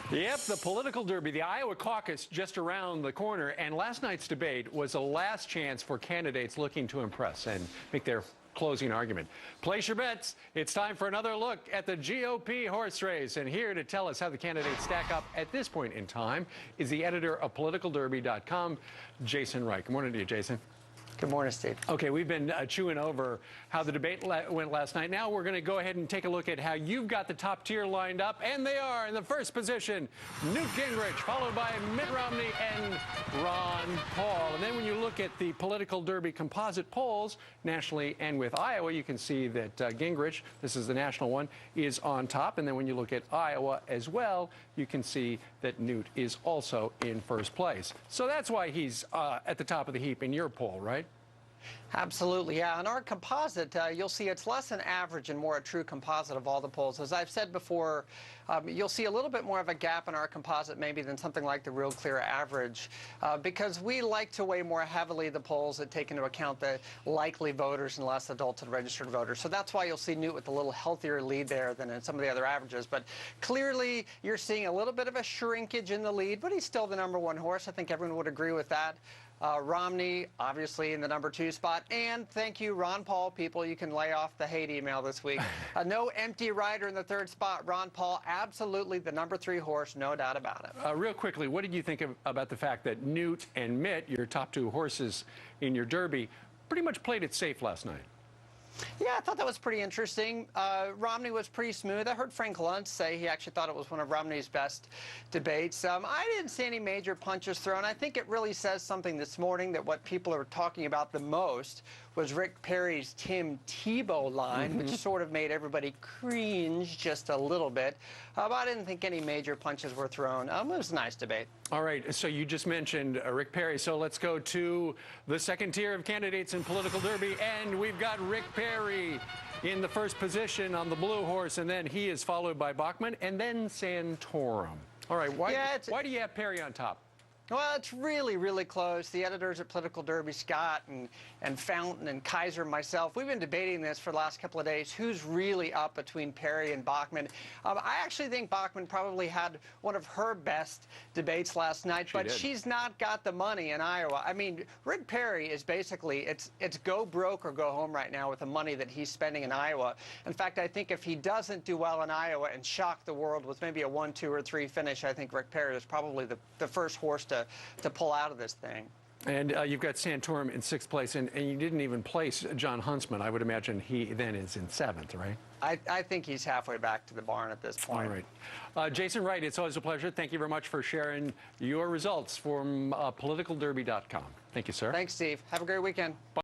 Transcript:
Yep, the political derby, the Iowa caucus just around the corner, and last night's debate was a last chance for candidates looking to impress and make their closing argument. Place your bets. It's time for another look at the GOP horse race, and here to tell us how the candidates stack up at this point in time is the editor of politicalderby.com, Jason Wright. Good morning to you, Jason. Good morning, Steve. Okay, we've been chewing over how the debate went last night. Now we're going to go ahead and take a look at how you've got the top tier lined up, and they are in the first position, Newt Gingrich, followed by Mitt Romney and Ron Paul. And then when you look at the political derby composite polls nationally and with Iowa, you can see that Gingrich, this is the national one, is on top. And then when you look at Iowa as well, you can see that Newt is also in first place. So that's why he's at the top of the heap in your poll, right? Absolutely, yeah. In our composite, you'll see it's less an average and more a true composite of all the polls. As I've said before, you'll see a little bit more of a gap in our composite maybe than something like the Real Clear average, because we like to weigh more heavily the polls that take into account the likely voters and less adults and registered voters. So that's why you'll see Newt with a little healthier lead there than in some of the other averages. But clearly, you're seeing a little bit of a shrinkage in the lead, but he's still the #1 horse. I think everyone would agree with that. Romney, obviously, in the #2 spot. And thank you, Ron Paul. People, you can lay off the hate email this week. No empty rider in the 3rd spot. Ron Paul, absolutely the #3 horse, no doubt about it. Real quickly, what did you think about the fact that Newt and Mitt, your top 2 horses in your derby, pretty much played it safe last night? Yeah, I thought that was pretty interesting. Romney was pretty smooth. I heard Frank Luntz say he actually thought it was one of Romney's best debates. I didn't see any major punches thrown. I think it really says something this morning that what people are talking about the most was Rick Perry's Tim Tebow line, which sort of made everybody cringe just a little bit. But I didn't think any major punches were thrown. It was a nice debate. All right, so you just mentioned Rick Perry, so let's go to the second tier of candidates in political derby, and we've got Rick Perry in the first position on the blue horse, and then he is followed by Bachman, and then Santorum. All right, why do you have Perry on top? Well, it's really, really close. The editors at Political Derby, Scott and Fountain and Kaiser and myself, we've been debating this for the last couple of days. Who's really up between Perry and Bachman? I actually think Bachman probably had one of her best debates last night, but she's not got the money in Iowa. I mean, Rick Perry is basically, it's go broke or go home right now with the money that he's spending in Iowa. In fact, I think if he doesn't do well in Iowa and shock the world with maybe a 1, 2, or 3 finish, I think Rick Perry is probably the first horse to pull out of this thing. And you've got Santorum in 6th place, and you didn't even place John Huntsman. I would imagine he then is in 7th, right? I think he's halfway back to the barn at this point. All right. Jason Wright, it's always a pleasure. Thank you very much for sharing your results from politicalderby.com. Thank you, sir. Thanks, Steve. Have a great weekend. Bye.